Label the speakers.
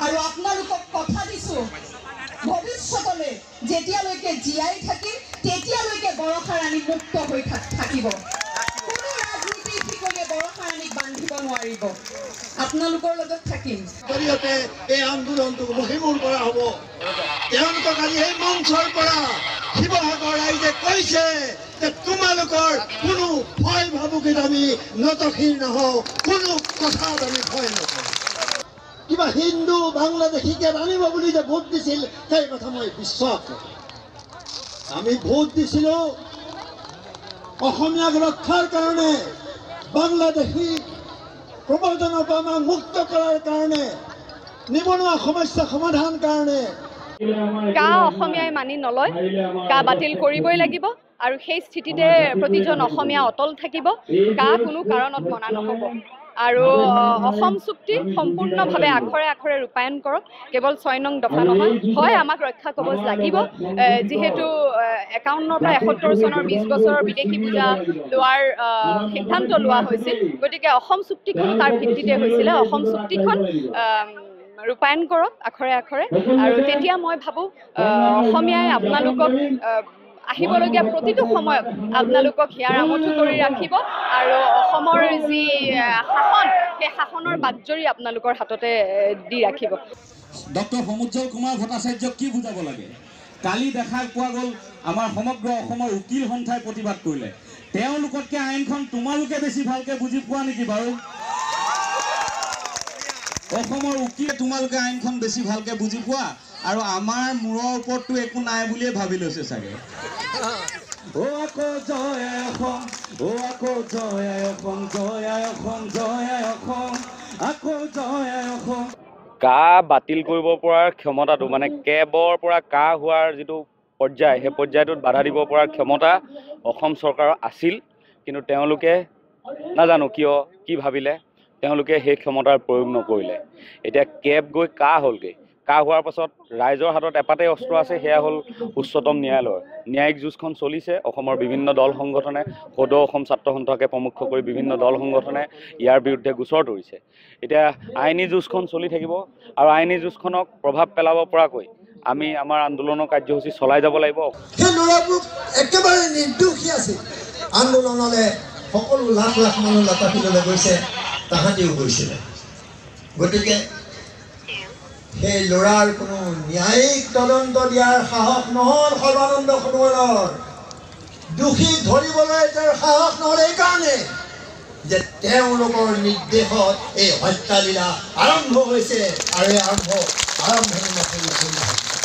Speaker 1: আৰু আপোনালোকক কথা দিছোঁ ভৱিষ্যতলৈ যেতিয়ালৈকে জীয়াই থাকিম তেতিয়ালৈকে বৰষা ৰাণী মুক্ত হৈ থাকিব। কোনো ৰাজনীতিৰ শিকলিয়ে বৰষা ৰাণীক বান্ধিব নোৱাৰিব। আপোনালোকৰ লগত থাকিম।
Speaker 2: জৰিয়তে এই আন্দোলনটো মহিমূল কৰা হ'ব। তেওঁলোকক আজি এই মঞ্চৰ পৰা শিৱসাগৰ ৰাইজে কৈছে যে তোমালোকৰ কোনো ভয় ভাবুকিত আমি নতশীল নহওঁ, কোনো কথাত আমি ভয় নকৰোঁ। কিবা হিন্দু বাংলাদেশীকে আনিব বুলি যে ভোট দিছিল সেই কথা মই বিশ্বাস কৰোঁ। আমি ভোট দিছিলোঁ অসমীয়াক ৰক্ষাৰ কাৰণে, বাংলাদেশী প্ৰৱৰ্তনৰ পৰা আমাক মুক্ত কৰাৰ কাৰণে, নিবনুৱা সমস্যা সমাধান কাৰণে।
Speaker 3: কা অসমীয়াই মানি নলয়, কা বাতিল কৰিবই লাগিব আৰু সেই স্থিতিতে প্ৰতিজন অসমীয়া অটল থাকিব। কা কোনো কাৰণত মনা নহ'ব আৰু অসম চুক্তি সম্পূৰ্ণভাৱে আখৰে আখৰে ৰূপায়ণ কৰক। কেৱল 6 নং দফা নহয়, হয় আমাক ৰক্ষা কবচ লাগিব, যিহেতু 51 পৰা 71 চনৰ 20 বছৰৰ বিদেশী পূজা লোৱাৰ সিদ্ধান্ত লোৱা হৈছিল। গতিকে অসম চুক্তিখন তাৰ ভিত্তিতে হৈছিলে। অসম চুক্তিখন ৰূপায়ণ কৰক আখৰে আখৰে আৰু তেতিয়া মই ভাবোঁ অসমীয়াই আপোনালোকক আহিবলগীয়া প্ৰতিটো সময়ত আপোনালোকক হিয়াৰ আমঠু কৰি ৰাখিব আৰু অসমৰ যি শাসন সেই শাসনৰ বাগজৰী আপোনালোকৰ হাততে দি ৰাখিব।
Speaker 4: ডক্টৰ সমুজ্জ্বল কুমাৰ ভট্টাচাৰ্যক কি বুজাব লাগে? কালি দেখা পোৱা গ'ল আমাৰ সমগ্ৰ অসমৰ উকিল সন্থাই প্ৰতিবাদ কৰিলে। তেওঁলোকতকৈ আইনখন তোমালোকে বেছি ভালকৈ বুজি পোৱা নেকি বাৰু? অসমৰ উকিলে তোমালোকে আইনখন বেছি ভালকৈ বুজি পোৱা আৰু আমাৰ মূৰৰ ওপৰততো একো নাই বুলিয়ে ভাবি লৈছে চাগে। আকৌ জয় অসম, আকৌ জয় অসম, জয় অসম, জয় অসম, আকৌ জয় অসম।
Speaker 5: কা বাতিল কৰিব পৰাৰ ক্ষমতাটো মানে কেবৰ পৰা কা হোৱাৰ যিটো পৰ্যায়, সেই পৰ্যায়টোত বাধা দিব পৰাৰ ক্ষমতা অসম চৰকাৰৰ আছিল, কিন্তু তেওঁলোকে নাজানো কিয় কি ভাবিলে তেওঁলোকে সেই ক্ষমতাৰ প্ৰয়োগ নকৰিলে। এতিয়া কেব গৈ কা হ'লগৈ। কা হোৱাৰ পাছত ৰাইজৰ হাতত এপাতেই অস্ত্ৰ আছে, সেয়া হ'ল উচ্চতম ন্যায়ালয়। ন্যায়িক যুঁজখন চলিছে। অসমৰ বিভিন্ন দল সংগঠনে, সদৌ অসম ছাত্ৰ সন্থাকে প্ৰমুখ কৰি বিভিন্ন দল সংগঠনে ইয়াৰ বিৰুদ্ধে গোচৰ তৰিছে। এতিয়া আইনী যুঁজখন চলি থাকিব আৰু আইনী যুঁজখনক প্ৰভাৱ পেলাব পৰাকৈ আমি আমাৰ আন্দোলনৰ কাৰ্যসূচী চলাই যাব লাগিব।
Speaker 2: সেই ল'ৰাবোৰ একেবাৰে নিৰ্দোষী আছিল। আন্দোলনলৈ সকলো লাখ লাখ মানুহ লাটাফিললৈ গৈছে, তাহাঁতিও গৈছিলে। গতিকে সেই ল'ৰাৰ কোনো ন্যায়িক তদন্ত দিয়াৰ সাহস নহ'ল সৰ্বানন্দ সোণোৱালৰ। দোষী ধৰিবলৈ তেওঁৰ সাহস নহ'ল এইকাৰণে যে তেওঁলোকৰ নিৰ্দেশত এই হত্যালীলা আৰম্ভ হৈছে আৰু এই আৰম্ভণি নকৰিব।